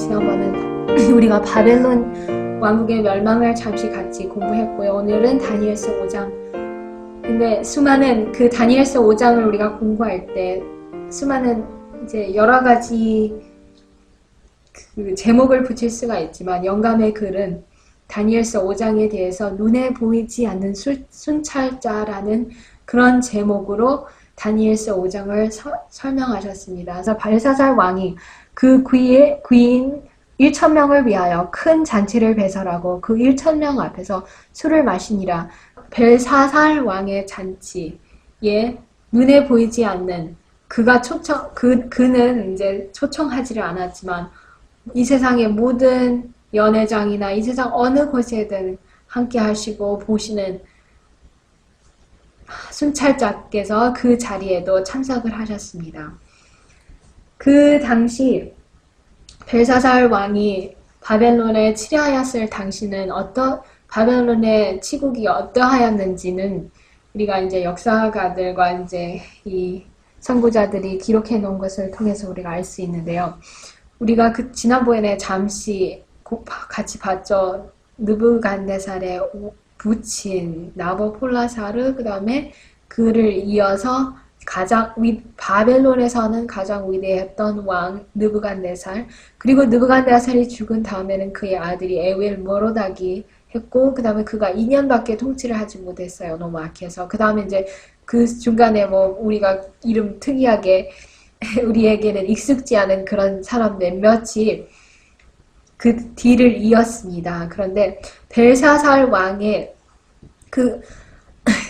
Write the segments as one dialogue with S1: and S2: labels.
S1: 지난번은 우리가 바벨론 왕국의 멸망을 잠시 같이 공부했고요. 오늘은 다니엘서 5장. 근데 수많은 그 다니엘서 5장을 우리가 공부할 때 수많은 이제 여러 가지 그 제목을 붙일 수가 있지만 영감의 글은 다니엘서 5장에 대해서 눈에 보이지 않는 순찰자라는 그런 제목으로 다니엘서 5장을 설명하셨습니다. 그래서 발사살 왕이 그 귀인 1,000명을 위하여 큰 잔치를 배설하고 그 1,000명 앞에서 술을 마시니라. 벨사살 왕의 잔치에 눈에 보이지 않는 그는 이제 초청하지를 않았지만 이 세상의 모든 연회장이나 이 세상 어느 곳에든 함께 하시고 보시는 순찰자께서 그 자리에도 참석을 하셨습니다. 그 당시 벨사살 왕이 바벨론에 치려하였을 당시는 바벨론의 치국이 어떠하였는지는 우리가 이제 역사가들과 이제 이 선구자들이 기록해 놓은 것을 통해서 우리가 알 수 있는데요. 우리가 지난번에 잠시 같이 봤죠. 느부갓네살의 부친 나보폴라사르, 그 다음에 그를 이어서 바벨론에서는 가장 위대했던 왕 느부갓네살, 그리고 느부갓네살이 죽은 다음에는 그의 아들이 에윌 모로닥이 했고, 그 다음에 그가 2년밖에 통치를 하지 못했어요. 너무 악해서. 그 다음에 이제 그 중간에 우리가 이름 특이하게 우리에게는 익숙지 않은 그런 사람 몇몇이 그 뒤를 이었습니다. 그런데 벨사살 왕의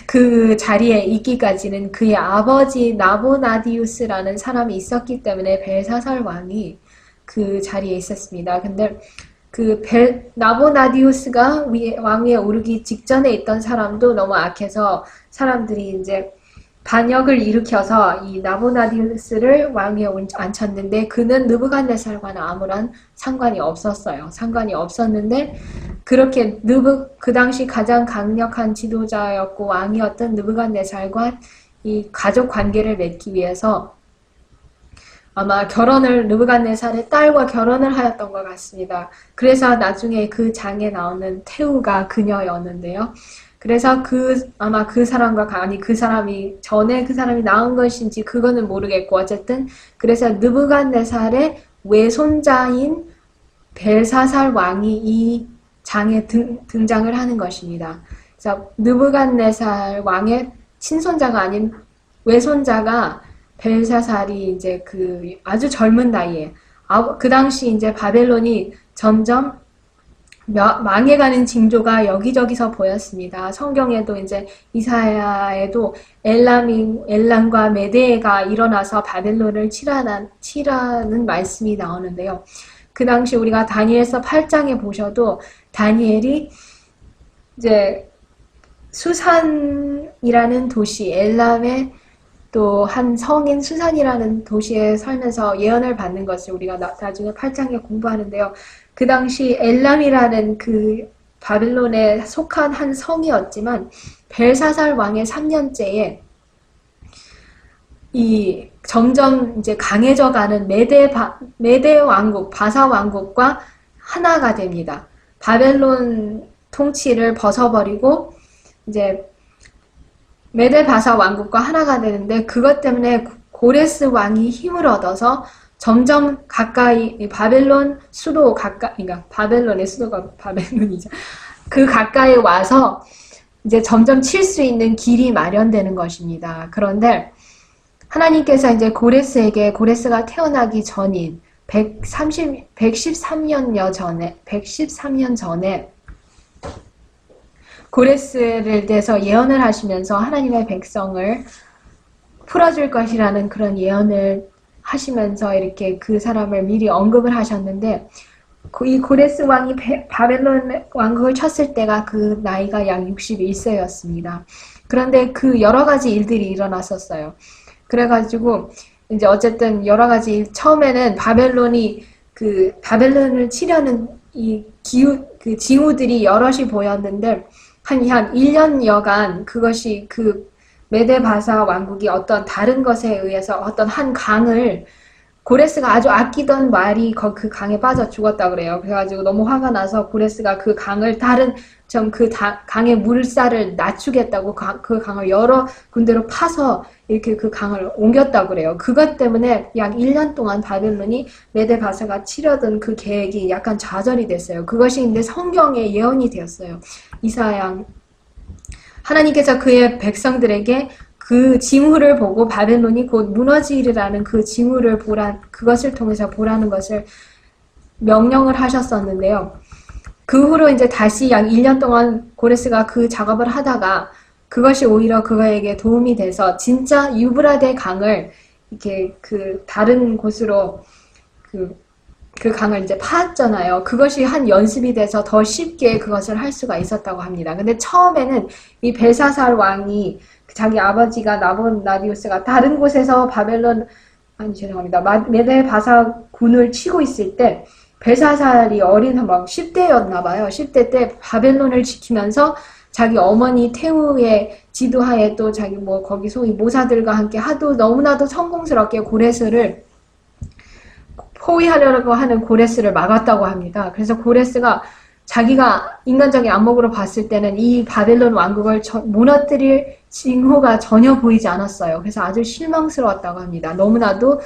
S1: 그 자리에 있기까지는 그의 아버지 나보나디우스라는 사람이 있었기 때문에 벨사살 왕이 그 자리에 있었습니다. 근데 나보나디우스가 왕위에 오르기 직전에 있던 사람도 너무 악해서 사람들이 이제 반역을 일으켜서 이 나보나디우스를 왕위에 앉혔는데 그는 느부갓네살과는 아무런 상관이 없었어요. 상관이 없었는데 그렇게 그 당시 가장 강력한 지도자였고 왕이었던 느부갓네살과 이 가족 관계를 맺기 위해서 아마 느부갓네살의 딸과 결혼을 하였던 것 같습니다. 그래서 나중에 그 장에 나오는 태우가 그녀였는데요. 그래서 아마 그 사람이 전에 그 사람이 낳은 것인지 그거는 모르겠고 어쨌든 그래서 느부갓네살의 외손자인 벨사살 왕이 이 장에 등장을 하는 것입니다. 그래서 느부갓네살 왕의 친손자가 아닌 외손자가 벨사살이 이제 아주 젊은 나이에 그 당시 이제 바벨론이 점점 망해가는 징조가 여기저기서 보였습니다. 성경에도 이제 이사야에도 엘람과 메데가 일어나서 바벨론을 치라는 말씀이 나오는데요. 그 당시 우리가 다니엘서 8장에 보셔도 다니엘이 이제 수산이라는 도시, 엘람의 또 한 성인 수산이라는 도시에 살면서 예언을 받는 것을 우리가 나중에 8장에 공부하는데요. 그 당시 엘람이라는 그 바벨론에 속한 한 성이었지만 벨사살 왕의 3년째에 이 점점 이제 강해져가는 메데 왕국, 바사 왕국과 하나가 됩니다. 바벨론 통치를 벗어버리고 이제 메데 바사 왕국과 하나가 되는데 그것 때문에 고레스 왕이 힘을 얻어서 점점 가까이 바벨론의 수도가 바벨론이죠. 그 가까이 와서 이제 점점 칠 수 있는 길이 마련되는 것입니다. 그런데 하나님께서 이제 고레스가 태어나기 전인 113년 전에 고레스를 대해서 예언을 하시면서 하나님의 백성을 풀어줄 것이라는 그런 예언을 하시면서 이렇게 그 사람을 미리 언급을 하셨는데 이 고레스 왕이 바벨론 왕국을 쳤을 때가 그 나이가 약 61세였습니다. 그런데 그 여러 가지 일들이 일어났었어요. 그래가지고 이제 어쨌든 여러 가지 처음에는 바벨론을 치려는 그 징후들이 여럿이 보였는데 한 1년여간 그것이 메데 바사 왕국이 어떤 다른 것에 의해서 어떤 한 강을 고레스가 아주 아끼던 말이 그 강에 빠져 죽었다 그래요. 그래가지고 너무 화가 나서 고레스가 그 강을 강의 물살을 낮추겠다고 그 강을 여러 군데로 파서 이렇게 그 강을 옮겼다 그래요. 그것 때문에 약 1년 동안 바벨론이 메데바사가 치려던 그 계획이 약간 좌절이 됐어요. 그것이 이제 성경의 예언이 되었어요. 이사야, 하나님께서 그의 백성들에게 그 징후를 보고 바벨론이 곧 무너지리라는 그 징후를 그것을 통해서 보라는 것을 명령을 하셨었는데요. 그 후로 이제 다시 약 1년 동안 고레스가 그 작업을 하다가 그것이 오히려 그거에게 도움이 돼서 진짜 유브라데 강을 이렇게 그 다른 곳으로 그 강을 이제 파았잖아요. 그것이 한 연습이 돼서 더 쉽게 그것을 할 수가 있었다고 합니다. 근데 처음에는 이 벨사살 왕이 자기 아버지가 나부갓네살가 다른 곳에서 메데바사 군을 치고 있을 때 벨사살이 어린 막 10대였나 봐요. 10대 때 바벨론을 지키면서 자기 어머니 태우의 지도하에 또 자기 거기 소위 모사들과 함께 하도 너무나도 성공스럽게 고레스를 포위하려고 하는 고레스를 막았다고 합니다. 그래서 고레스가 자기가 인간적인 안목으로 봤을 때는 이 바벨론 왕국을 무너뜨릴 징후가 전혀 보이지 않았어요. 그래서 아주 실망스러웠다고 합니다. 너무나도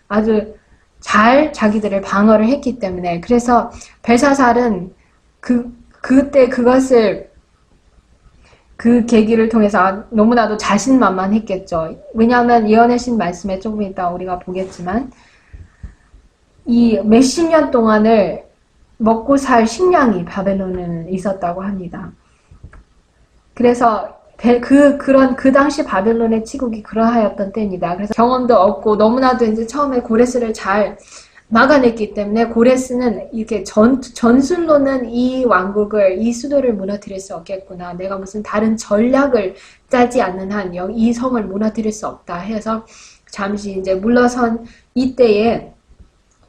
S1: 아주 잘 자기들을 방어를 했기 때문에. 그래서 벨사살은 그때 그것을 그 계기를 통해서 너무나도 자신만만했겠죠. 왜냐하면 예언하신 말씀에 조금 이따 우리가 보겠지만 이 몇십 년 동안을 먹고 살 식량이 바벨론에는 있었다고 합니다. 그래서 그 당시 바벨론의 치국이 그러하였던 때입니다. 그래서 경험도 없고 너무나도 이제 처음에 고레스를 잘 막아냈기 때문에 고레스는 이렇게 전술로는 이 왕국을, 이 수도를 무너뜨릴 수 없겠구나. 내가 무슨 다른 전략을 짜지 않는 한 이 성을 무너뜨릴 수 없다 해서 잠시 이제 물러선 이때에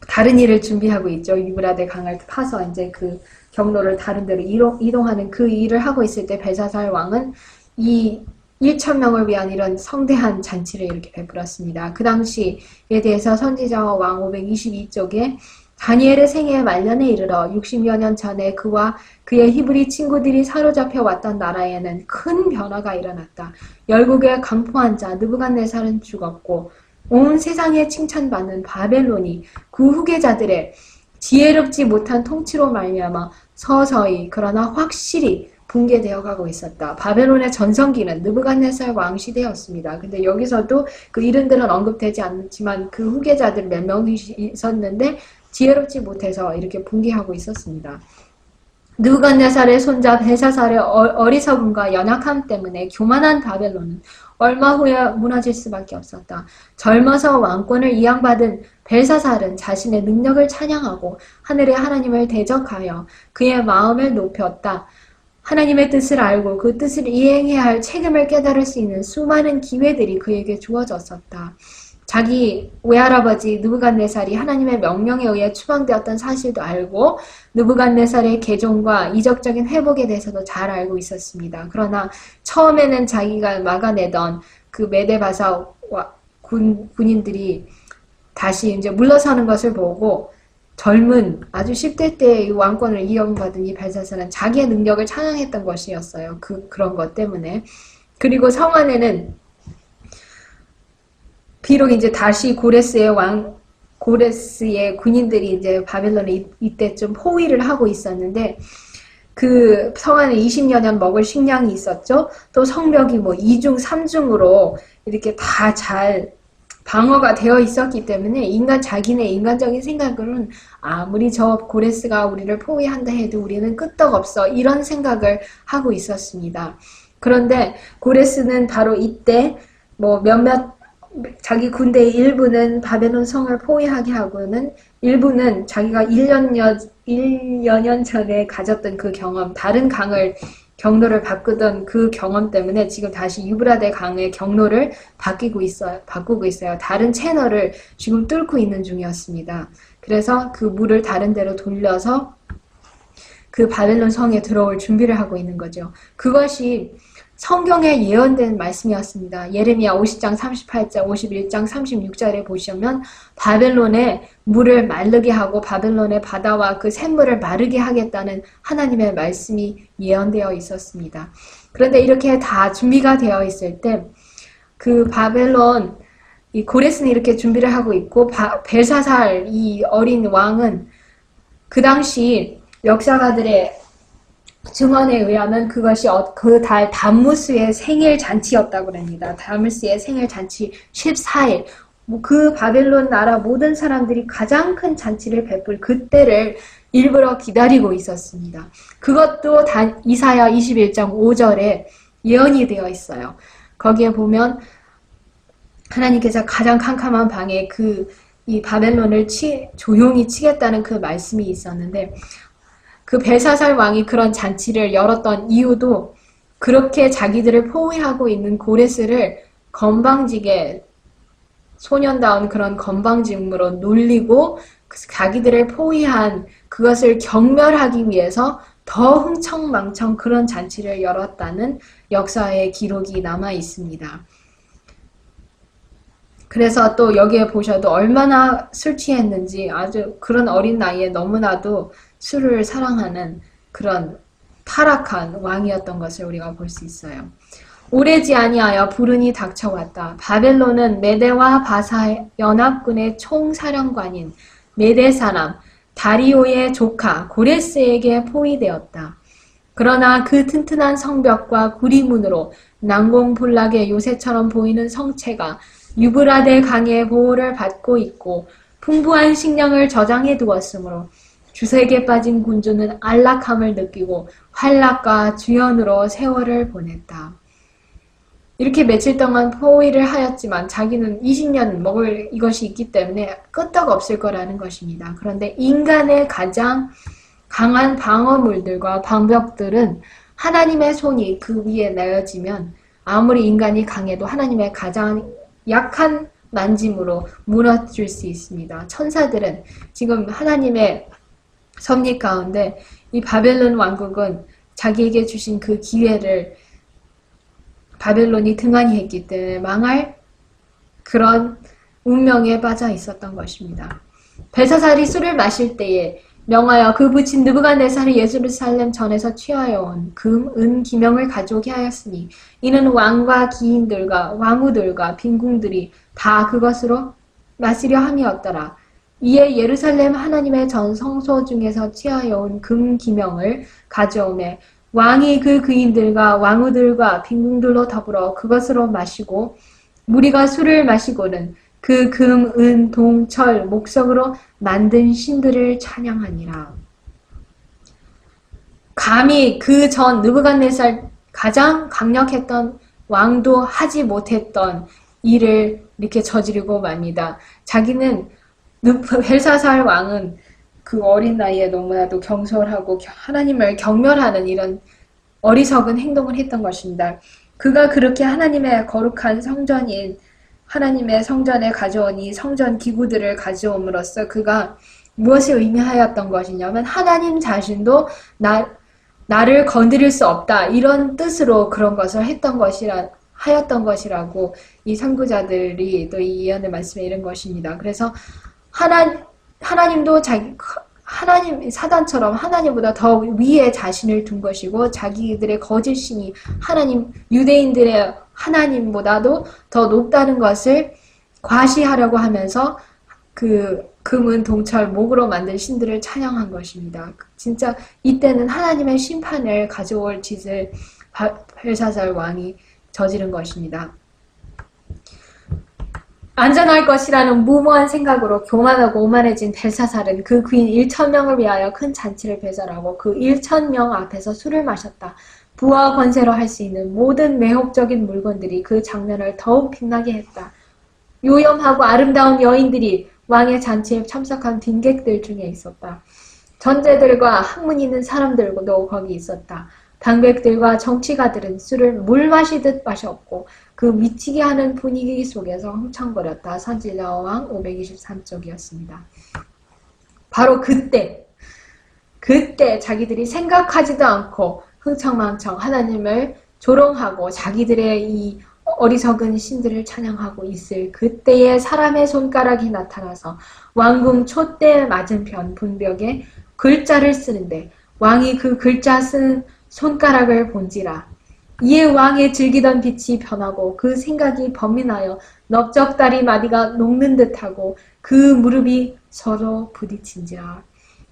S1: 다른 일을 준비하고 있죠. 유브라데 강을 파서 이제 그 경로를 다른 데로 이동하는 그 일을 하고 있을 때 벨사살 왕은 이 1,000명을 위한 이런 성대한 잔치를 이렇게 베풀었습니다. 그 당시에 대해서 선지자와 왕 522쪽에 다니엘의 생애 말년에 이르러 60여 년 전에 그와 그의 히브리 친구들이 사로잡혀 왔던 나라에는 큰 변화가 일어났다. 열국의 강포한 자 느부갓네살은 죽었고 온 세상에 칭찬받는 바벨론이 그 후계자들의 지혜롭지 못한 통치로 말미암아 서서히 그러나 확실히 붕괴되어 가고 있었다. 바벨론의 전성기는 느부갓네살 왕 시대였습니다. 근데 여기서도 그 이름들은 언급되지 않지만 그 후계자들 몇 명이 있었는데 지혜롭지 못해서 이렇게 붕괴하고 있었습니다. 느부갓네살의 손자 벨사살의 어리석음과 연약함 때문에 교만한 바벨론은 얼마 후에 무너질 수밖에 없었다. 젊어서 왕권을 이양받은 벨사살은 자신의 능력을 찬양하고 하늘의 하나님을 대적하여 그의 마음을 높였다. 하나님의 뜻을 알고 그 뜻을 이행해야 할 책임을 깨달을 수 있는 수많은 기회들이 그에게 주어졌었다. 자기 외할아버지 느부갓네살이 하나님의 명령에 의해 추방되었던 사실도 알고 느부갓네살의 개종과 이적적인 회복에 대해서도 잘 알고 있었습니다. 그러나 처음에는 자기가 막아내던 그 메데바사 군인들이 다시 이제 물러서는 것을 보고 젊은 아주 10대 때 왕권을 이어받은 이 벨사살은 자기의 능력을 찬양했던 것이었어요. 그런 것 때문에. 그리고 성 안에는 비록 이제 다시 고레스의 군인들이 이제 바벨론에 이때쯤 포위를 하고 있었는데 그 성 안에 20여 년 먹을 식량이 있었죠. 또 성벽이 뭐 2중, 3중으로 이렇게 다 잘 방어가 되어 있었기 때문에 자기네 인간적인 생각으로는 아무리 저 고레스가 우리를 포위한다 해도 우리는 끄떡없어 이런 생각을 하고 있었습니다. 그런데 고레스는 바로 이때 뭐 자기 군대의 일부는 바벨론 성을 포위하게 하고는 일부는 자기가 1여 년 전에 가졌던 그 경험, 다른 경로를 바꾸던 그 경험 때문에 지금 다시 유브라데 강의 경로를 바꾸고 있어요. 다른 채널을 지금 뚫고 있는 중이었습니다. 그래서 그 물을 다른 데로 돌려서 그 바벨론 성에 들어올 준비를 하고 있는 거죠. 그것이 성경에 예언된 말씀이었습니다. 예레미야 50장 38절, 51장 36절에 보시면 바벨론의 물을 마르게 하고 바벨론의 바다와 그 샘물을 마르게 하겠다는 하나님의 말씀이 예언되어 있었습니다. 그런데 이렇게 다 준비가 되어 있을 때 그 바벨론 이 고레스는 이렇게 준비를 하고 있고 벨사살 이 어린 왕은 그 당시 역사가들의 증언에 의하면 그것이 그 달 담무스의 생일 잔치였다고 합니다. 담무스의 생일 잔치 14일. 그 바벨론 나라 모든 사람들이 가장 큰 잔치를 베풀 그때를 일부러 기다리고 있었습니다. 그것도 이사야 21장 5절에 예언이 되어 있어요. 거기에 보면 하나님께서 가장 캄캄한 방에 이 바벨론을 조용히 치겠다는 그 말씀이 있었는데 그 벨사살 왕이 그런 잔치를 열었던 이유도 그렇게 자기들을 포위하고 있는 고레스를 건방지게 소년다운 그런 건방짐으로 놀리고 자기들을 포위한 그것을 경멸하기 위해서 더 흥청망청 그런 잔치를 열었다는 역사의 기록이 남아 있습니다. 그래서 또 여기에 보셔도 얼마나 술 취했는지 아주 그런 어린 나이에 너무나도 술을 사랑하는 그런 타락한 왕이었던 것을 우리가 볼 수 있어요. 오래지 아니하여 불운이 닥쳐왔다. 바벨론은 메대와 바사 연합군의 총사령관인 메대 사람 다리오의 조카 고레스에게 포위되었다. 그러나 그 튼튼한 성벽과 구리문으로 난공불락의 요새처럼 보이는 성체가 유브라데 강의 보호를 받고 있고 풍부한 식량을 저장해 두었으므로 주색에 빠진 군주는 안락함을 느끼고 환락과 주연으로 세월을 보냈다. 이렇게 며칠 동안 포위를 하였지만 자기는 20년 먹을 이것이 있기 때문에 끄떡없을 거라는 것입니다. 그런데 인간의 가장 강한 방어물들과 방벽들은 하나님의 손이 그 위에 내어지면 아무리 인간이 강해도 하나님의 가장 약한 만짐으로 무너질 수 있습니다. 천사들은 지금 하나님의 섭리 가운데 이 바벨론 왕국은 자기에게 주신 그 기회를 바벨론이 등한히 했기 때문에 망할 그런 운명에 빠져 있었던 것입니다. 벨사살이 술을 마실 때에 명하여 그 부친 느부갓네살이 예루살렘 전에서 취하여 온 금, 은, 기명을 가져오게 하였으니 이는 왕과 기인들과 왕후들과 빈궁들이 다 그것으로 마시려 함이었더라. 이에 예루살렘 하나님의 전 성소 중에서 취하여 온 금, 기명을 가져오매 왕이 그 귀인들과 왕후들과 빈궁들로 더불어 그것으로 마시고 무리가 술을 마시고는 그 금, 은, 동, 철, 목석으로 만든 신들을 찬양하니라. 감히 그 전 느부갓네살 가장 강력했던 왕도 하지 못했던 일을 이렇게 저지르고 맙니다. 자기는 벨사살 왕은 그 어린 나이에 너무나도 경솔하고 하나님을 경멸하는 이런 어리석은 행동을 했던 것입니다. 그가 그렇게 하나님의 거룩한 성전인 하나님의 성전에 가져온 이 성전 기구들을 가져옴으로써 그가 무엇을 의미하였던 것이냐면 하나님 자신도 나를 건드릴 수 없다 이런 뜻으로 그런 것을 하였던 것이라고 이 선구자들이 또 이 예언의 말씀에 이른 것입니다. 그래서 하나님도 사단처럼 하나님보다 더 위에 자신을 둔 것이고 자기들의 거짓신이 유대인들의 하나님보다도 더 높다는 것을 과시하려고 하면서 그 금은 동철 목으로 만든 신들을 찬양한 것입니다. 진짜 이때는 하나님의 심판을 가져올 짓을 벨사살 왕이 저지른 것입니다. 안전할 것이라는 무모한 생각으로 교만하고 오만해진 벨사살은 그 귀인 1,000명을 위하여 큰 잔치를 배설하고 그 1,000명 앞에서 술을 마셨다. 부와 권세로 할 수 있는 모든 매혹적인 물건들이 그 장면을 더욱 빛나게 했다. 요염하고 아름다운 여인들이 왕의 잔치에 참석한 빈객들 중에 있었다. 전제들과 학문 있는 사람들도 거기 있었다. 당백들과 정치가들은 술을 물 마시듯 마셨고 그 미치게 하는 분위기 속에서 흥청거렸다. 선지자왕 523쪽이었습니다. 바로 그때 자기들이 생각하지도 않고 흥청망청 하나님을 조롱하고 자기들의 이 어리석은 신들을 찬양하고 있을 그때에 사람의 손가락이 나타나서 왕궁 촛대 맞은편 분벽에 글자를 쓰는데 왕이 그 글자 쓴 손가락을 본지라. 이에 왕의 즐기던 빛이 변하고 그 생각이 범민하여 넓적다리 마디가 녹는 듯하고 그 무릎이 서로 부딪힌지라.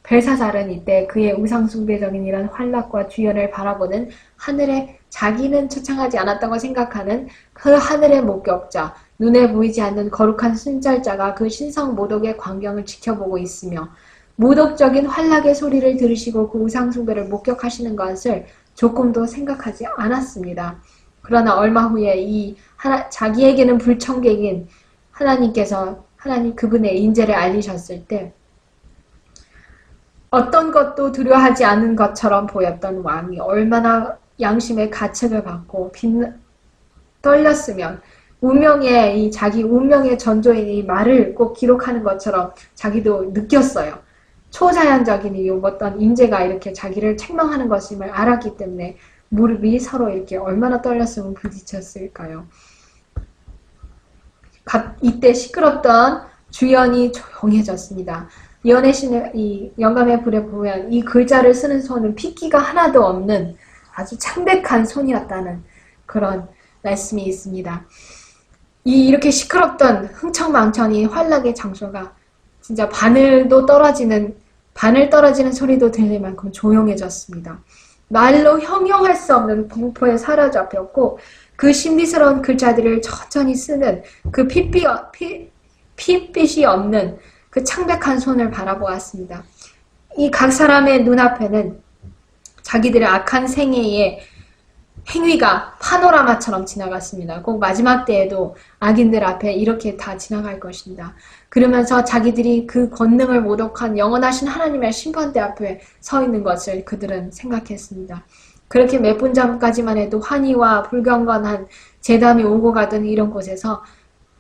S1: 벨사살은 이때 그의 우상숭배적인 이런 환락과 주연을 바라보는 하늘에 자기는 초청하지 않았다고 생각하는 그 하늘의 목격자, 눈에 보이지 않는 거룩한 순찰자가 그 신성 모독의 광경을 지켜보고 있으며 모독적인 환락의 소리를 들으시고 그 우상숭배를 목격하시는 것을 조금도 생각하지 않았습니다. 그러나 얼마 후에 자기에게는 불청객인 하나님께서 그분의 인재를 알리셨을 때 어떤 것도 두려워하지 않은 것처럼 보였던 왕이 얼마나 양심의 가책을 받고 떨렸으면 자기 운명의 전조인 이 말을 꼭 기록하는 것처럼 자기도 느꼈어요. 초자연적인 이유 어떤 인재가 이렇게 자기를 책망하는 것임을 알았기 때문에 무릎이 서로 이렇게 얼마나 떨렸으면 부딪혔을까요? 이때 시끄럽던 주연이 조용해졌습니다. 연애신의 이 영감의 불에 보면 이 글자를 쓰는 손은 핏기가 하나도 없는 아주 창백한 손이었다는 그런 말씀이 있습니다. 이렇게 시끄럽던 흥청망청이 환락의 장소가 진짜 바늘 떨어지는 소리도 들릴 만큼 조용해졌습니다. 말로 형용할 수 없는 공포에 사로잡혔고 그 신비스러운 글자들을 천천히 쓰는 그 핏빛이 없는 그 창백한 손을 바라보았습니다. 이 각 사람의 눈앞에는 자기들의 악한 생애의 행위가 파노라마처럼 지나갔습니다. 꼭 마지막 때에도 악인들 앞에 이렇게 다 지나갈 것입니다. 그러면서 자기들이 그 권능을 모독한 영원하신 하나님의 심판대 앞에 서 있는 것을 그들은 생각했습니다. 그렇게 몇 분 전까지만 해도 환희와 불경건한 재담이 오고 가던 이런 곳에서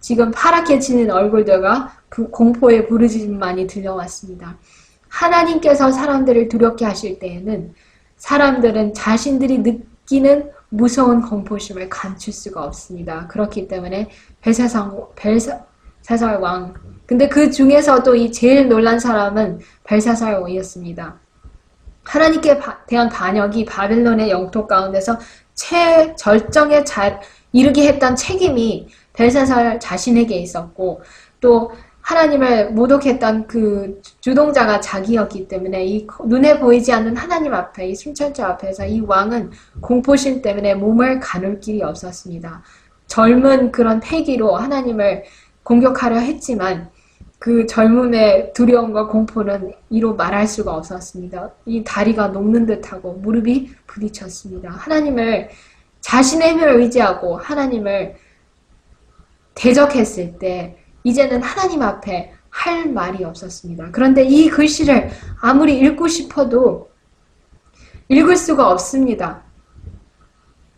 S1: 지금 파랗게 지는 얼굴들과 공포의 부르짖음만이 들려왔습니다. 하나님께서 사람들을 두렵게 하실 때에는 사람들은 자신들이 느끼는 무서운 공포심을 감출 수가 없습니다. 그렇기 때문에 벨사살 왕, 근데 그 중에서도 이 제일 놀란 사람은 벨사살 왕이었습니다. 하나님께 대한 반역이 바벨론의 영토 가운데서 최절정에 이르게 했던 책임이 벨사살 자신에게 있었고 또 하나님을 모독했던 그 주동자가 자기였기 때문에 이 눈에 보이지 않는 하나님 앞에 이 순찰자 앞에서 이 왕은 공포심 때문에 몸을 가눌 길이 없었습니다. 젊은 그런 패기로 하나님을 공격하려 했지만 그 젊음의 두려움과 공포는 이로 말할 수가 없었습니다. 이 다리가 녹는 듯하고 무릎이 부딪혔습니다. 하나님을 자신의 힘을 의지하고 하나님을 대적했을 때 이제는 하나님 앞에 할 말이 없었습니다. 그런데 이 글씨를 아무리 읽고 싶어도 읽을 수가 없습니다.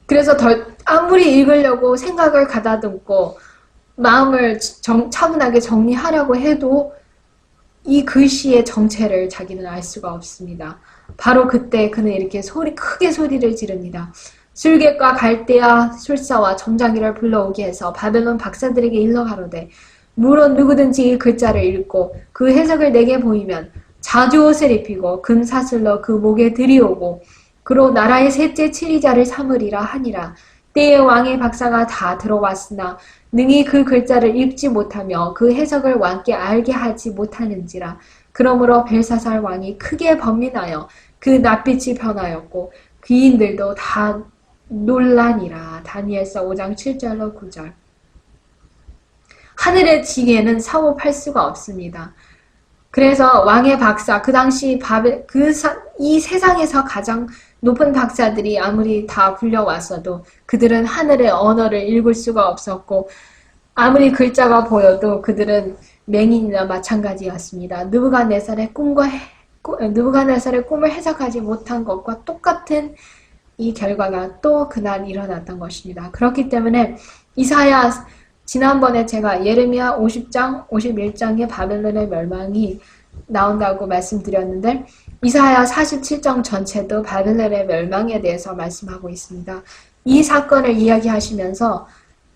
S1: 그래서 아무리 읽으려고 생각을 가다듬고 마음을 차분하게 정리하려고 해도 이 글씨의 정체를 자기는 알 수가 없습니다. 바로 그때 그는 이렇게 크게 소리를 지릅니다. 술객과 갈대아 술사와 점장이를 불러오게 해서 바벨론 박사들에게 일러 가로되 물론 누구든지 이 글자를 읽고 그 해석을 내게 보이면 자주옷을 입히고 금사슬로 그 목에 들이오고 그로 나라의 셋째 치리자를 삼으리라 하니라. 때에 왕의 박사가 다 들어왔으나 능히 그 글자를 읽지 못하며 그 해석을 왕께 알게 하지 못하는지라. 그러므로 벨사살 왕이 크게 번민하여 그 낯빛이 변하였고 귀인들도 다 논란이라. 다니엘서 5장 7절로 9절. 하늘의 지혜는 사고팔 수가 없습니다. 그래서 왕의 박사, 그 당시 이 세상에서 가장 높은 박사들이 아무리 다 불려왔어도 그들은 하늘의 언어를 읽을 수가 없었고 아무리 글자가 보여도 그들은 맹인이나 마찬가지였습니다. 느부갓네살의 꿈을 해석하지 못한 것과 똑같은 이 결과가 또 그날 일어났던 것입니다. 그렇기 때문에 이사야 지난번에 제가 예레미야 50장, 51장의 바벨론의 멸망이 나온다고 말씀드렸는데 이사야 47장 전체도 바벨론의 멸망에 대해서 말씀하고 있습니다. 이 사건을 이야기하시면서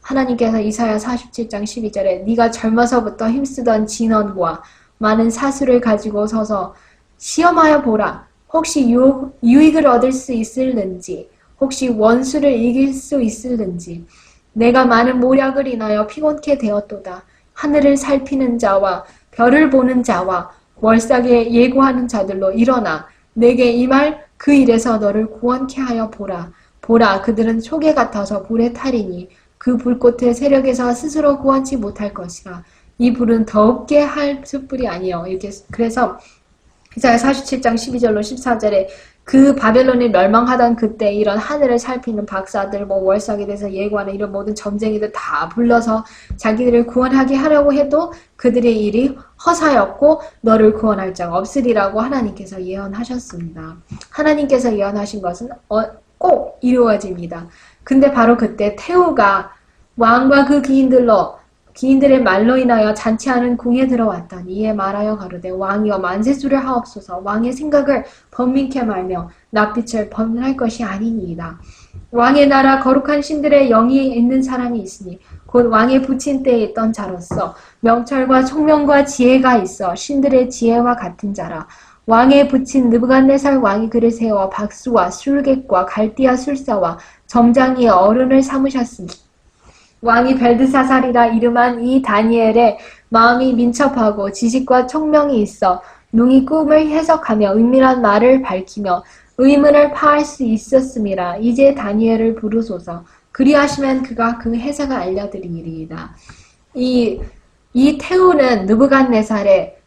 S1: 하나님께서 이사야 47장 12절에 네가 젊어서부터 힘쓰던 진언과 많은 사수를 가지고 서서 시험하여 보라. 혹시 유익을 얻을 수 있을는지, 혹시 원수를 이길 수 있을는지. 내가 많은 모략을 인하여 피곤케 되었도다. 하늘을 살피는 자와 별을 보는 자와 월삭에 예고하는 자들로 일어나 내게 임할 그 일에서 너를 구원케 하여 보라. 보라, 그들은 초계 같아서 불에 타리니 그 불꽃의 세력에서 스스로 구원치 못할 것이라. 이 불은 더럽게 할 숯불이 아니요. 이렇게 그래서 이사야 47장 12절로 14절에 그 바벨론이 멸망하던 그때 이런 하늘을 살피는 박사들, 뭐 월삭에 대해서 예고하는 이런 모든 점쟁이들 다 불러서 자기들을 구원하게 하려고 해도 그들의 일이 허사였고 너를 구원할 자가 없으리라고 하나님께서 예언하셨습니다. 하나님께서 예언하신 것은 꼭 이루어집니다. 근데 바로 그때 태우가 왕과 그 기인들의 말로 인하여 잔치하는 궁에 들어왔더니 이에 말하여 가로되 왕이여 만세수를 하옵소서. 왕의 생각을 번민케 말며 낯빛을 번할 것이 아니니이다. 왕의 나라 거룩한 신들의 영이 있는 사람이 있으니 곧 왕의 부친 때에 있던 자로서 명철과 총명과 지혜가 있어 신들의 지혜와 같은 자라. 왕의 부친 느부갓네살 왕이 그를 세워 박수와 술객과 갈대아 술사와 점장이의 어른을 삼으셨으니 왕이 벨드사살이라 이름한 이 다니엘의 마음이 민첩하고 지식과 총명이 있어 능히 꿈을 해석하며 은밀한 말을 밝히며 의문을 파할 수 있었음이라. 이제 다니엘을 부르소서. 그리하시면 그가 그 해석을 알려드리리이다. 이 태우는 느부갓네살의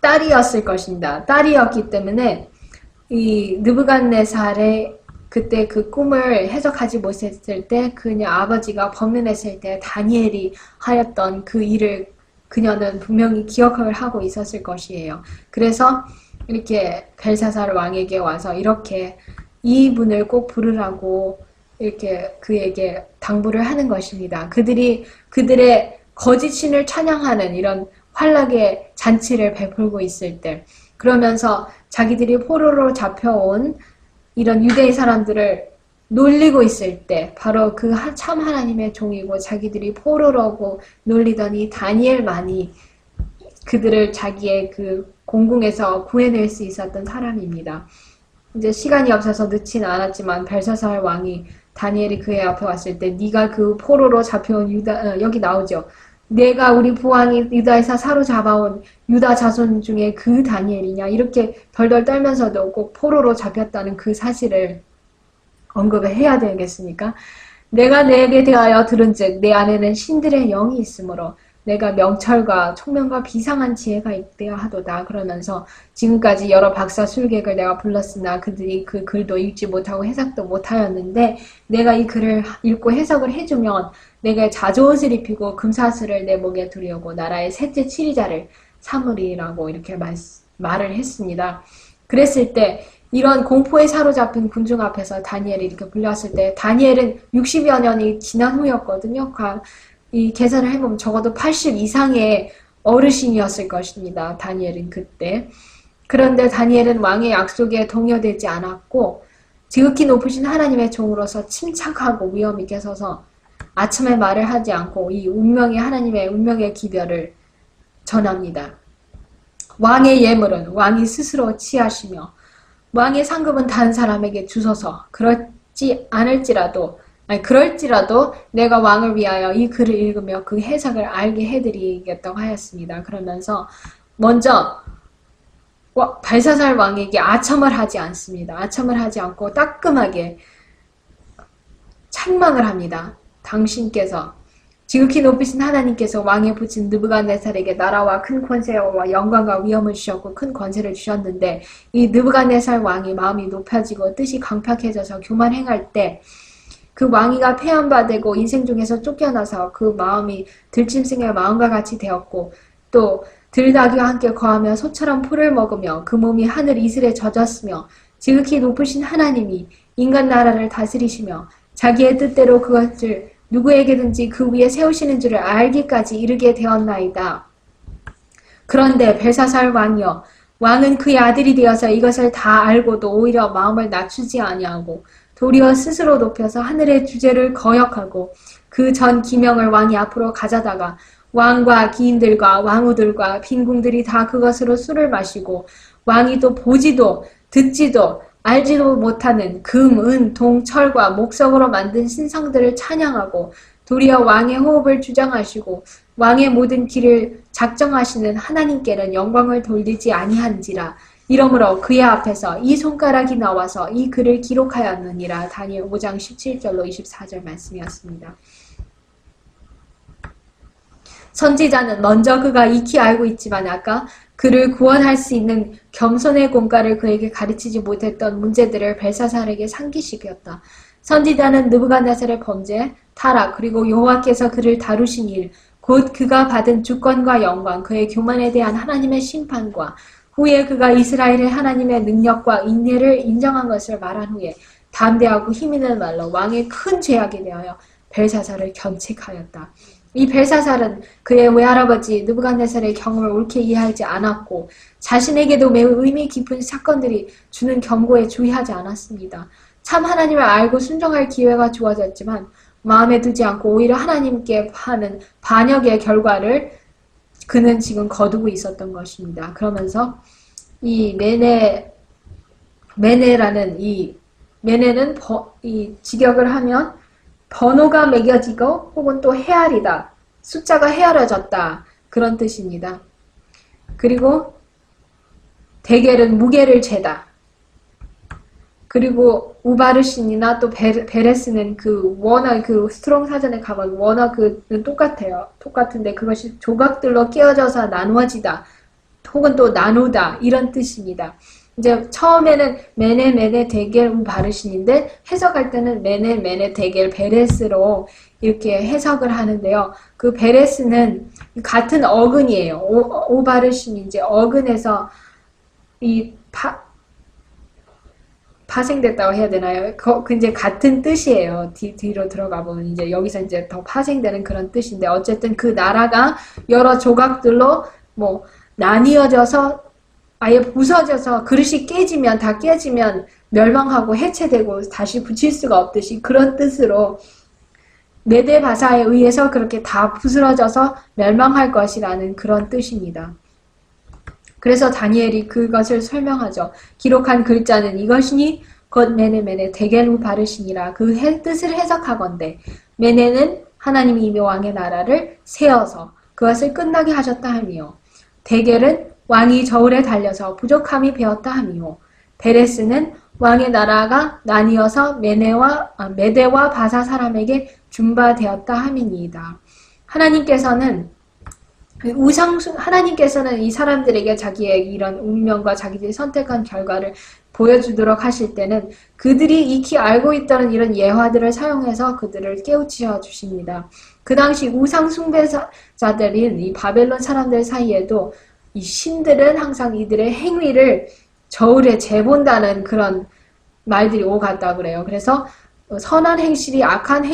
S1: 딸이었을 것입니다. 딸이었기 때문에 이 느부갓네살의 그때 그 꿈을 해석하지 못했을 때 그녀 아버지가 범인했을 때 다니엘이 하였던 그 일을 그녀는 분명히 기억을 하고 있었을 것이에요. 그래서 이렇게 벨사살 왕에게 와서 이렇게 이분을 꼭 부르라고 이렇게 그에게 당부를 하는 것입니다. 그들의 거짓 신을 찬양하는 이런 환락의 잔치를 베풀고 있을 때, 그러면서 자기들이 포로로 잡혀온 이런 유대인 사람들을 놀리고 있을 때 바로 그 참 하나님의 종이고 자기들이 포로라고 놀리던 이 다니엘만이 그들을 자기의 그 공궁에서 구해낼 수 있었던 사람입니다. 이제 시간이 없어서 늦지는 않았지만 벨사살 왕이 다니엘이 그의 앞에 왔을 때 네가 그 포로로 잡혀온 여기 나오죠. 내가 우리 부왕이 유다에서 사로잡아온 유다 자손 중에 그 다니엘이냐 이렇게 덜덜 떨면서도 꼭 포로로 잡혔다는 그 사실을 언급을 해야 되겠습니까? 내가 내게 대하여 들은즉 내 안에는 신들의 영이 있으므로 내가 명철과 총명과 비상한 지혜가 있대야 하도다. 그러면서 지금까지 여러 박사 술객을 내가 불렀으나 그들이 그 글도 읽지 못하고 해석도 못하였는데 내가 이 글을 읽고 해석을 해주면 내가 자조옷을 입히고 금사슬을 내 목에 두려고 나라의 셋째 치리자를 삼으리라고 이렇게 말을 했습니다. 그랬을 때 이런 공포에 사로잡힌 군중 앞에서 다니엘이 이렇게 불렸을 때 다니엘은 60여 년이 지난 후였거든요. 이 계산을 해보면 적어도 80 이상의 어르신이었을 것입니다. 다니엘은 그때. 그런데 다니엘은 왕의 약속에 동요되지 않았고 지극히 높으신 하나님의 종으로서 침착하고 위엄 있게 서서 아첨의 말을 하지 않고 이 운명의 하나님의 운명의 기별을 전합니다. 왕의 예물은 왕이 스스로 취하시며 왕의 상급은 다른 사람에게 주소서. 그럴지라도 내가 왕을 위하여 이 글을 읽으며 그 해석을 알게 해드리겠다고 하였습니다. 그러면서 먼저 벨사살 왕에게 아첨을 하지 않습니다. 아첨을 하지 않고 따끔하게 책망을 합니다. 당신께서 지극히 높으신 하나님께서 왕에 붙인 느부갓네살에게 나라와 큰 권세와 영광과 위엄을 주셨고 큰 권세를 주셨는데 이 느부갓네살 왕이 마음이 높아지고 뜻이 강팍해져서 교만행할 때 그 왕위가 폐한바되고 인생 중에서 쫓겨나서 그 마음이 들짐승의 마음과 같이 되었고 또 들나귀와 함께 거하며 소처럼 풀을 먹으며 그 몸이 하늘 이슬에 젖었으며 지극히 높으신 하나님이 인간 나라를 다스리시며 자기의 뜻대로 그것을 누구에게든지 그 위에 세우시는 줄을 알기까지 이르게 되었나이다. 그런데 벨사살 왕이여 왕은 그의 아들이 되어서 이것을 다 알고도 오히려 마음을 낮추지 아니하고 도리어 스스로 높여서 하늘의 주제를 거역하고 그 전 기명을 왕이 앞으로 가져다가 왕과 기인들과 왕후들과 빈궁들이 다 그것으로 술을 마시고 왕이 또 보지도 듣지도 알지도 못하는 금, 은, 동, 철과 목석으로 만든 신상들을 찬양하고 도리어 왕의 호흡을 주장하시고 왕의 모든 길을 작정하시는 하나님께는 영광을 돌리지 아니한지라. 이러므로 그의 앞에서 이 손가락이 나와서 이 글을 기록하였느니라. 다니엘 5장 17절로 24절 말씀이었습니다. 선지자는 먼저 그가 익히 알고 있지만 아까 그를 구원할 수 있는 겸손의 공과를 그에게 가르치지 못했던 문제들을 벨사살에게 상기시켰다. 선지자는 느부갓네살의 범죄, 타락, 그리고 여호와께서 그를 다루신 일, 곧 그가 받은 주권과 영광, 그의 교만에 대한 하나님의 심판과 후에 그가 이스라엘의 하나님의 능력과 인내를 인정한 것을 말한 후에 담대하고 힘있는 말로 왕의 큰 죄악에 대하여 벨사살을 견책하였다. 이 벨사살은 그의 외할아버지 느부갓네살의 경험을 옳게 이해하지 않았고 자신에게도 매우 의미 깊은 사건들이 주는 경고에 주의하지 않았습니다. 참 하나님을 알고 순종할 기회가 주어졌지만 마음에 두지 않고 오히려 하나님께 하는 반역의 결과를 그는 지금 거두고 있었던 것입니다. 그러면서 이 메네라는 이 메네는 이 직역을 하면 번호가 매겨지고 혹은 또 헤아리다, 숫자가 헤아려졌다 그런 뜻입니다. 그리고 대겔은 무게를 재다. 그리고 우바르신이나 또 베레스는 그 워낙 그 스트롱 사전에 가면 워낙 그는 똑같아요. 똑같은데 그것이 조각들로 끼어져서 나누어지다 혹은 또 나누다 이런 뜻입니다. 이제 처음에는 메네 데겔 우바르신인데 해석할 때는 메네 데겔 베레스로 이렇게 해석을 하는데요. 그 베레스는 같은 어근이에요. 우바르신이 이제 어근에서 이 파생됐다고 해야 되나요? 그 이제 같은 뜻이에요. 뒤로 들어가 보면 이제 여기서 이제 더 파생되는 그런 뜻인데 어쨌든 그 나라가 여러 조각들로 뭐 나뉘어져서 아예 부서져서 그릇이 깨지면 다 깨지면 멸망하고 해체되고 다시 붙일 수가 없듯이 그런 뜻으로 메데 바사에 의해서 그렇게 다 부스러져서 멸망할 것이라는 그런 뜻입니다. 그래서 다니엘이 그것을 설명하죠. 기록한 글자는 이것이니 곧 메네 데겔 우바르신이라 그 뜻을 해석하건대 메네는 하나님이 이미 왕의 나라를 세워서 그것을 끝나게 하셨다 하며 데겔은 왕이 저울에 달려서 부족함이 배었다 하며 베레스는 왕의 나라가 나뉘어서 메대와 바사 사람에게 준바되었다 함이니이다. 하나님께서는 이 사람들에게 자기의 이런 운명과 자기들이 선택한 결과를 보여주도록 하실 때는 그들이 익히 알고 있다는 이런 예화들을 사용해서 그들을 깨우쳐 주십니다. 그 당시 우상 숭배자들인 이 바벨론 사람들 사이에도 이 신들은 항상 이들의 행위를 저울에 재본다는 그런 말들이 오갔다 그래요. 그래서 선한 행실이 악한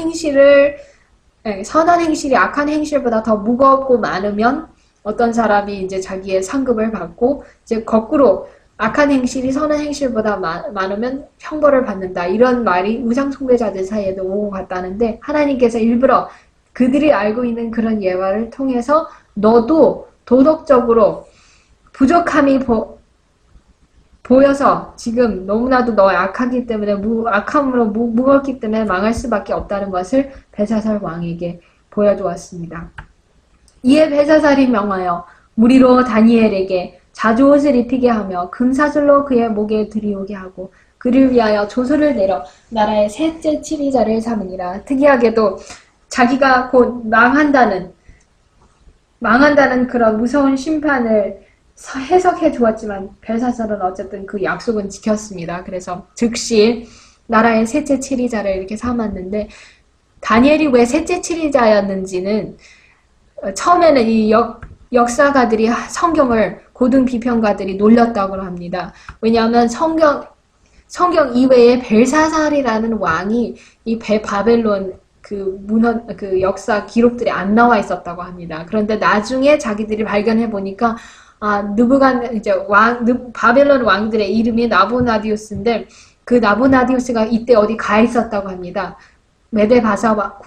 S1: 행실보다 더 무겁고 많으면 어떤 사람이 이제 자기의 상급을 받고 이제 거꾸로 악한 행실이 선한 행실보다 많으면 형벌을 받는다. 이런 말이 우상 숭배자들 사이에도 오고 갔다는데 하나님께서 일부러 그들이 알고 있는 그런 예화를 통해서 너도 도덕적으로 부족함이 보여서 지금 너무나도 너 악하기 때문에 악함으로 무겁기 때문에 망할 수밖에 없다는 것을 벨사살 왕에게 보여주었습니다. 이에 벨사살이 명하여 무리로 다니엘에게 자주옷을 입히게 하며 금사슬로 그의 목에 들이오게 하고 그를 위하여 조서를 내려 나라의 셋째 치리자를 삼으니라. 특이하게도 자기가 곧 망한다는 그런 무서운 심판을 해석해 주었지만 벨사살은 어쨌든 그 약속은 지켰습니다. 그래서 즉시 나라의 셋째 치리자를 이렇게 삼았는데 다니엘이 왜 셋째 치리자였는지는 처음에는 이 역사가들이 성경을 고등 비평가들이 놀렸다고 합니다. 왜냐하면 성경 이외에 벨사살이라는 왕이 이 바벨론 그 역사 기록들이 안 나와 있었다고 합니다. 그런데 나중에 자기들이 발견해 보니까 이제 바벨론 왕들의 이름이 나부나디우스인데 그 나부나디우스가 이때 어디 가 있었다고 합니다. 메데바사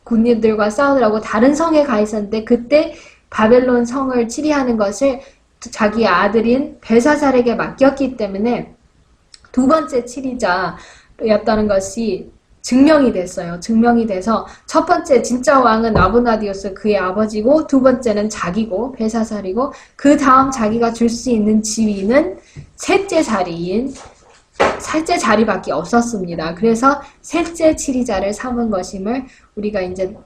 S1: 군인들과 싸우느라고 다른 성에 가 있었는데 그때 바벨론 성을 치리하는 것을 자기 아들인 벨사살에게 맡겼기 때문에 두 번째 치리자였다는 것이 증명이 됐어요. 증명이 돼서 첫 번째 진짜 왕은 나부나디우스 그의 아버지고 두 번째는 자기고 벨사살이고 그 다음 자기가 줄 수 있는 지위는 셋째 자리밖에 없었습니다. 그래서 셋째 치리자를 삼은 것임을 우리가 이제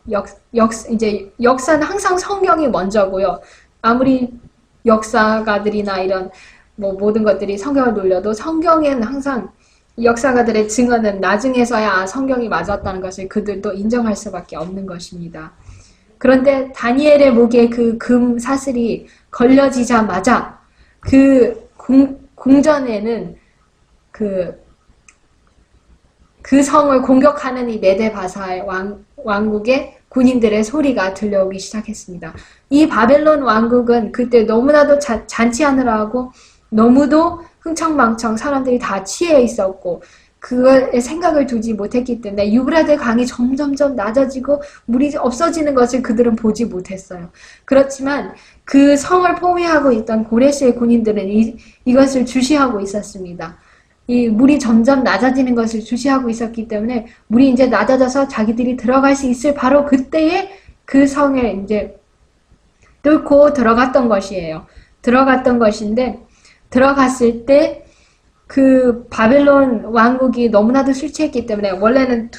S1: 역사는 항상 성경이 먼저고요. 아무리 역사가들이나 이런 모든 것들이 성경을 놀려도 성경에는 항상 역사가들의 증언은 나중에서야 성경이 맞았다는 것을 그들도 인정할 수밖에 없는 것입니다. 그런데 다니엘의 목에 그 금 사슬이 걸려지자마자 그 궁전에는 그 성을 공격하는 이 메데바사의 왕국의 군인들의 소리가 들려오기 시작했습니다. 이 바벨론 왕국은 그때 너무나도 잔치하느라고 너무도 흥청망청 사람들이 다 취해 있었고 그거에 생각을 두지 못했기 때문에 유브라데 강이 점점점 낮아지고 물이 없어지는 것을 그들은 보지 못했어요. 그렇지만 그 성을 포위하고 있던 고레스의 군인들은 이것을 주시하고 있었습니다. 이 물이 점점 낮아지는 것을 주시하고 있었기 때문에 물이 이제 낮아져서 자기들이 들어갈 수 있을 바로 그때에 그 성에 이제 뚫고 들어갔던 것이에요. 들어갔던 것인데 들어갔을 때 그 바벨론 왕국이 너무나도 술 취했기 때문에 원래는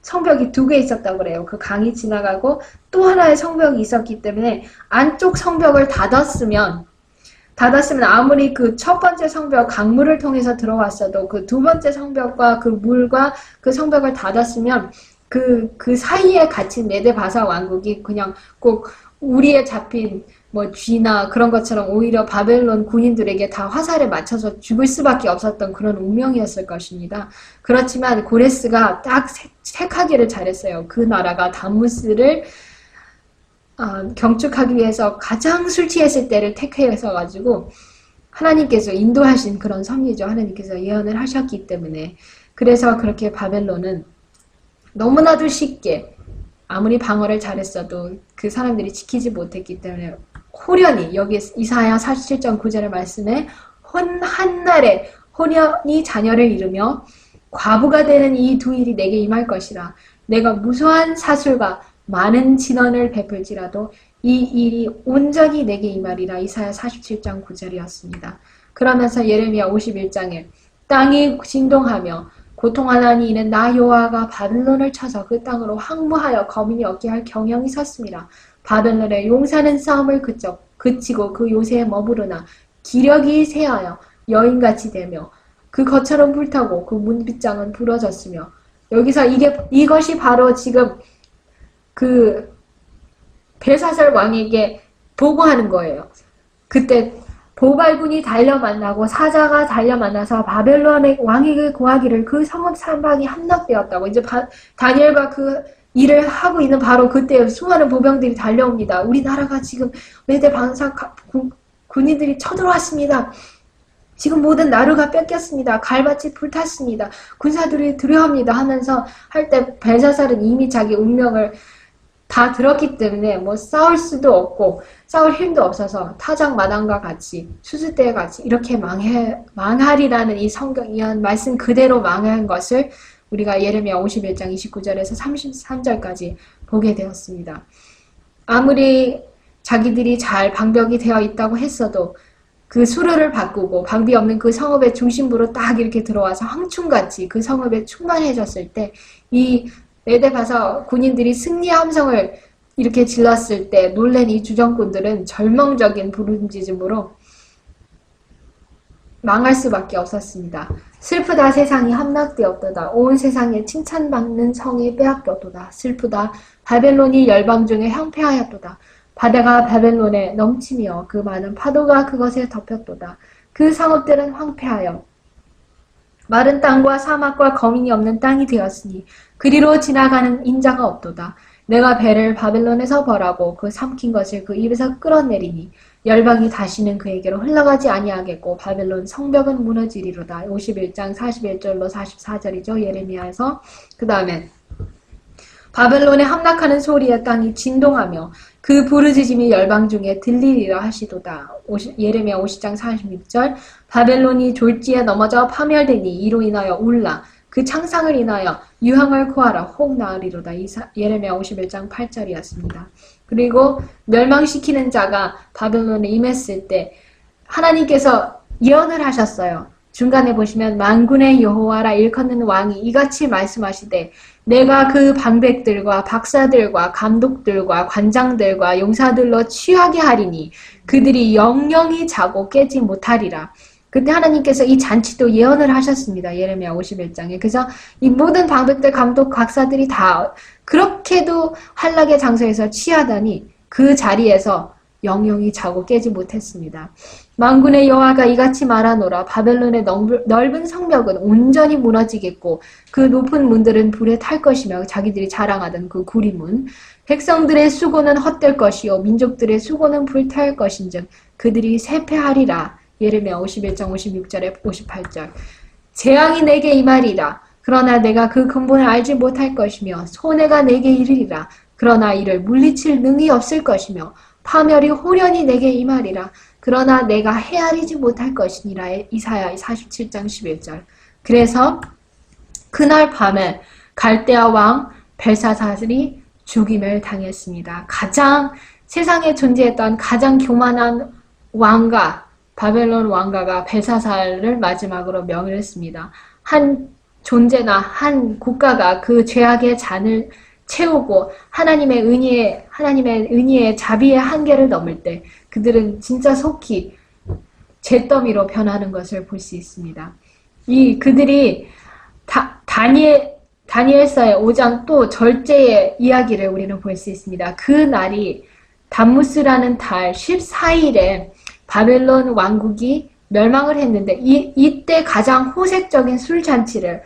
S1: 성벽이 두 개 있었다고 그래요. 그 강이 지나가고 또 하나의 성벽이 있었기 때문에 안쪽 성벽을 닫았으면 아무리 그 첫 번째 성벽 강물을 통해서 들어왔어도 그 두 번째 성벽과 그 물과 그 성벽을 닫았으면 그 사이에 갇힌 메데바사 왕국이 그냥 꼭 우리에 잡힌 쥐나 그런 것처럼 오히려 바벨론 군인들에게 다 화살에 맞춰서 죽을 수밖에 없었던 그런 운명이었을 것입니다. 그렇지만 고레스가 딱 택하기를 잘했어요. 그 나라가 담무스를 경축하기 위해서 가장 술 취했을 때를 택해서 가지고 하나님께서 인도하신 그런 섭리죠. 하나님께서 예언을 하셨기 때문에. 그래서 그렇게 바벨론은 너무나도 쉽게 아무리 방어를 잘했어도 그 사람들이 지키지 못했기 때문에 호련히 여기 이사야 47장 9절의 말씀에 한날에 호련히 자녀를 이루며 과부가 되는 이 두 일이 내게 임할 것이라. 내가 무수한 사술과 많은 진언을 베풀지라도 이 일이 온전히 내게 임하리라. 이사야 47장 9절이었습니다. 그러면서 예레미야 51장에 땅이 진동하며 고통하나니 이는 나 여호와가 바벨론을 쳐서 그 땅으로 항무하여 거민이 없게 할 경영이 섰습니다. 바벨론의 용사는 싸움을 그치고 그 요새에 머무르나 기력이 쇠하여 여인같이 되며 그 거처럼 불타고 그 문빗장은 부러졌으며 여기서 이것이 바로 지금 그 벨사살 왕에게 보고하는 거예요. 그때 보발군이 달려 만나고 사자가 달려 만나서 바벨론의 왕에게 고하기를 그 성읍 사방이 함락되었다고. 이제 다니엘과 그 일을 하고 있는 바로 그때 수많은 보병들이 달려옵니다. 우리나라가 지금 메대 반사 군인들이 쳐들어왔습니다. 지금 모든 나루가 뺏겼습니다. 갈밭이 불탔습니다. 군사들이 두려워합니다 하면서 할 때 벨사살은 이미 자기 운명을 다 들었기 때문에 싸울 수도 없고 싸울 힘도 없어서 타작마당과 같이 수수대와 같이 이렇게 망하리라는 이 성경 이 말씀 그대로 망한 것을 우리가 예레미야 51장 29절에서 33절까지 보게 되었습니다. 아무리 자기들이 잘 방벽이 되어 있다고 했어도 그 수르를 바꾸고 방비 없는 그 성읍의 중심부로 딱 이렇게 들어와서 황충같이 그 성읍에 충만해졌을 때 이 메데바사 군인들이 승리 함성을 이렇게 질렀을 때 놀란 이 주정꾼들은 절망적인 부름짖음으로 망할 수밖에 없었습니다. 슬프다 세상이 함락되었도다. 온 세상에 칭찬받는 성이 빼앗겼도다. 슬프다 바벨론이 열방 중에 황폐하였도다. 바다가 바벨론에 넘치며 그 많은 파도가 그것에 덮였도다. 그 성읍들은 황폐하여 마른 땅과 사막과 거민이 없는 땅이 되었으니 그리로 지나가는 인자가 없도다. 내가 배를 바벨론에서 벌하고 그 삼킨 것을 그 입에서 끌어내리니 열방이 다시는 그에게로 흘러가지 아니하겠고 바벨론 성벽은 무너지리로다. 51장 41절로 44절이죠. 예레미야에서. 그 다음에 바벨론에 함락하는 소리에 땅이 진동하며 그 부르짖음이 열방 중에 들리리라 하시도다. 예레미야 50장 46절 바벨론이 졸지에 넘어져 파멸되니 이로 인하여 울라. 그 창상을 인하여 유황을 구하라. 혹 나으리로다. 예레미야 51장 8절이었습니다. 그리고 멸망시키는 자가 바벨론에 임했을 때 하나님께서 예언을 하셨어요. 중간에 보시면 만군의 여호와라 일컫는 왕이 이같이 말씀하시되 내가 그 방백들과 박사들과 감독들과 관장들과 용사들로 취하게 하리니 그들이 영영이 자고 깨지 못하리라. 그때 하나님께서 이 잔치도 예언을 하셨습니다. 예레미야 51장에. 그래서 이 모든 방백들, 감독, 박사들이 다 그렇게도 환락의 장소에서 취하다니 그 자리에서 영영이 자고 깨지 못했습니다. 만군의 여호와가 이같이 말하노라. 바벨론의 넓은 성벽은 온전히 무너지겠고 그 높은 문들은 불에 탈 것이며 자기들이 자랑하던 그 구리문 백성들의 수고는 헛될 것이요 민족들의 수고는 불탈 것인즉 그들이 쇠폐하리라. 예레미야 51장 56절에 58절 재앙이 내게 임하리라. 그러나 내가 그 근본을 알지 못할 것이며 손해가 내게 이르리라. 그러나 이를 물리칠 능이 없을 것이며 파멸이 호련히 내게 임하리라. 그러나 내가 헤아리지 못할 것이니라. 이사야 47장 11절 그래서 그날 밤에 갈대아 왕 벨사살이 죽임을 당했습니다. 가장 세상에 존재했던 가장 교만한 왕가 바벨론 왕가가 벨사살을 마지막으로 명했습니다. 한 존재나 한 국가가 그 죄악의 잔을 채우고 하나님의 은혜의 자비의 한계를 넘을 때 그들은 진짜 속히 잿더미로 변하는 것을 볼 수 있습니다. 그들이 다니엘서의 5장 또 절제의 이야기를 우리는 볼 수 있습니다. 그 날이 담무스라는 달 14일에 바벨론 왕국이 멸망을 했는데 이때 가장 호색적인 술잔치를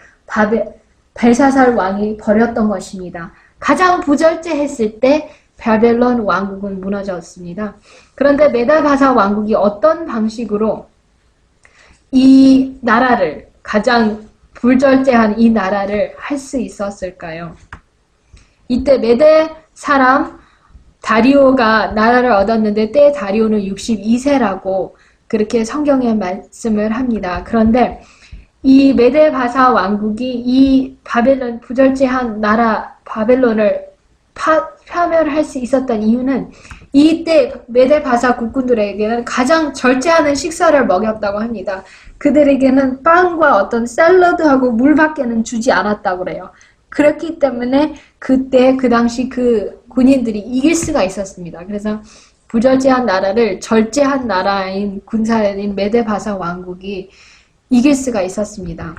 S1: 벨사살 왕이 벌였던 것입니다. 가장 부절제했을 때 바벨론 왕국은 무너졌습니다. 그런데 메다바사 왕국이 어떤 방식으로 이 나라를 가장 불절제한 이 나라를 할 수 있었을까요? 이때 메대 사람 다리오가 나라를 얻었는데 때 다리오는 62세라고 그렇게 성경에 말씀을 합니다. 그런데 이 메데바사 왕국이 이 바벨론 부절제한 나라 바벨론을 파멸할 수 있었던 이유는 이때 메데바사 국군들에게는 가장 절제하는 식사를 먹였다고 합니다. 그들에게는 빵과 어떤 샐러드하고 물밖에는 주지 않았다고 그래요. 그렇기 때문에 그때 그 당시 그 군인들이 이길 수가 있었습니다. 그래서 부절제한 나라를 절제한 나라인 군사인 메데바사 왕국이 이길 수가 있었습니다.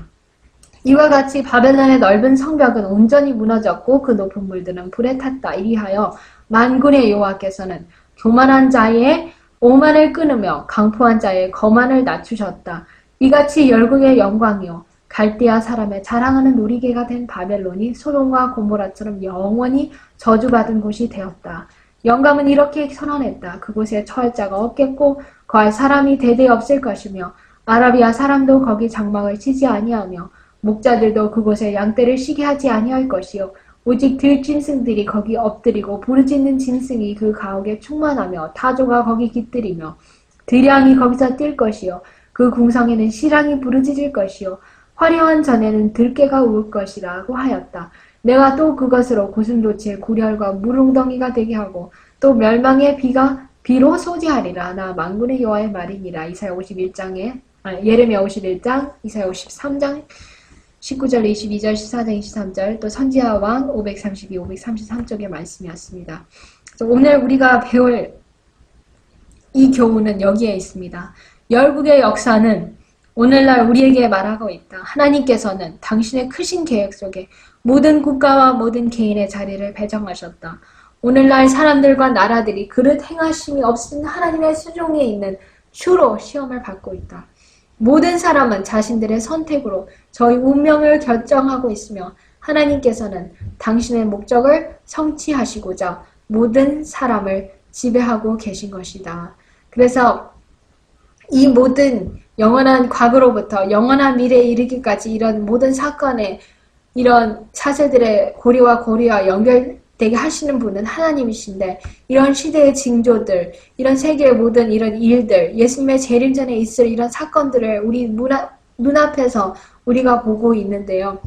S1: 이와 같이 바벨론의 넓은 성벽은 온전히 무너졌고 그 높은 물들은 불에 탔다. 이리하여 만군의 여호와께서는 교만한 자의 오만을 끊으며 강포한 자의 거만을 낮추셨다. 이같이 열국의 영광이요 갈대아 사람의 자랑하는 놀이개가 된 바벨론이 소돔과 고모라처럼 영원히 저주받은 곳이 되었다. 영감은 이렇게 선언했다. 그곳에 처할 자가 없겠고 거할 사람이 대대 없을 것이며 아라비아 사람도 거기 장막을 치지 아니하며 목자들도 그곳에 양떼를 쉬게 하지 아니할 것이요 오직 들짐승들이 거기 엎드리고 부르짖는 짐승이 그 가옥에 충만하며 타조가 거기 깃들이며 들양이 거기서 뛸 것이요 그 궁성에는 시랑이 부르짖을 것이요 화려한 전에는 들깨가 울 것이라고 하였다. 내가 또 그것으로 고슴도치의 구렬과 물웅덩이가 되게 하고 또 멸망의 비로 소지하리라. 나 만군의 여호와의 말이니라. 예레미야 51장, 이사야 53장 19절, 22절, 14장, 23절 또 선지자 왕 532, 533쪽의 말씀이었습니다. 오늘 우리가 배울 이 교훈은 여기에 있습니다. 열국의 역사는 오늘날 우리에게 말하고 있다. 하나님께서는 당신의 크신 계획 속에 모든 국가와 모든 개인의 자리를 배정하셨다. 오늘날 사람들과 나라들이 그릇 행하심이 없은 하나님의 수종에 있는 주로 시험을 받고 있다. 모든 사람은 자신들의 선택으로 저희 운명을 결정하고 있으며 하나님께서는 당신의 목적을 성취하시고자 모든 사람을 지배하고 계신 것이다. 그래서 이 모든 영원한 과거로부터 영원한 미래에 이르기까지 이런 모든 사건에 이런 사세들의 고리와 고리와 연결되게 하시는 분은 하나님이신데 이런 시대의 징조들, 이런 세계의 모든 이런 일들, 예수님의 재림 전에 있을 이런 사건들을 우리 눈앞에서 우리가 보고 있는데요.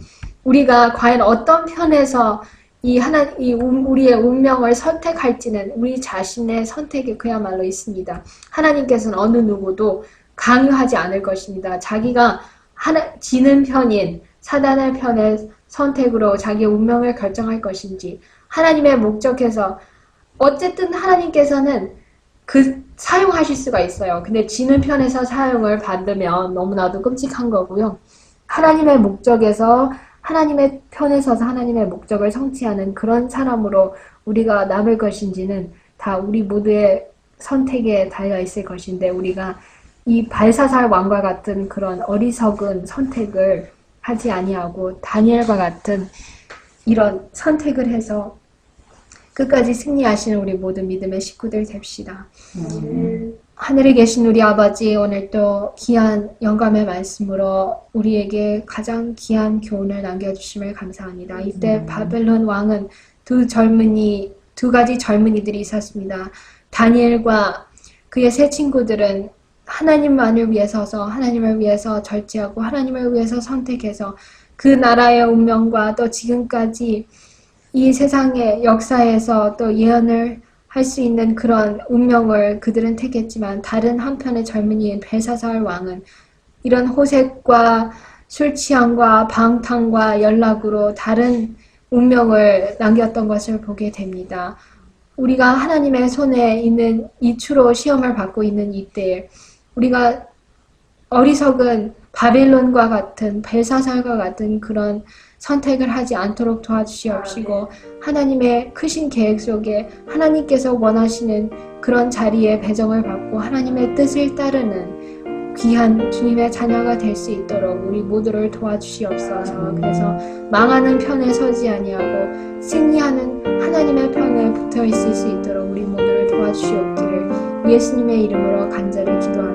S1: 우리가 과연 어떤 편에서 우리의 운명을 선택할지는 우리 자신의 선택에 그야말로 있습니다. 하나님께서는 어느 누구도 강요하지 않을 것입니다. 자기가 지는 편인 사단의 편의 선택으로 자기의 운명을 결정할 것인지, 하나님의 목적에서 어쨌든 하나님께서는 사용하실 수가 있어요. 근데 지는 편에서 사용을 받으면 너무나도 끔찍한 거고요. 하나님의 목적에서 하나님의 편에 서서 하나님의 목적을 성취하는 그런 사람으로 우리가 남을 것인지는 다 우리 모두의 선택에 달려 있을 것인데, 우리가 이 발사살 왕과 같은 그런 어리석은 선택을 하지 아니하고 다니엘과 같은 이런 선택을 해서 끝까지 승리하시는 우리 모든 믿음의 식구들 됩시다. 하늘에 계신 우리 아버지, 오늘 또 귀한 영감의 말씀으로 우리에게 가장 귀한 교훈을 남겨주심을 감사합니다. 이때 바벨론 왕은 두 가지 젊은이들이 있었습니다. 다니엘과 그의 세 친구들은 하나님만을 위해 서서 하나님을 위해서 절제하고 하나님을 위해서 선택해서 그 나라의 운명과 또 지금까지 이 세상의 역사에서 또 예언을 할 수 있는 그런 운명을 그들은 택했지만, 다른 한편의 젊은이인 벨사살 왕은 이런 호색과 술 취함과 방탕과 연락으로 다른 운명을 남겼던 것을 보게 됩니다. 우리가 하나님의 손에 있는 이추로 시험을 받고 있는 이때에 우리가 어리석은 바벨론과 같은 벨사살과 같은 그런 선택을 하지 않도록 도와주시옵시고, 하나님의 크신 계획 속에 하나님께서 원하시는 그런 자리에 배정을 받고 하나님의 뜻을 따르는 귀한 주님의 자녀가 될 수 있도록 우리 모두를 도와주시옵소서. 그래서 망하는 편에 서지 아니하고 승리하는 하나님의 편에 붙어 있을 수 있도록 우리 모두를 도와주시옵기를 예수님의 이름으로 간절히 기도합니다.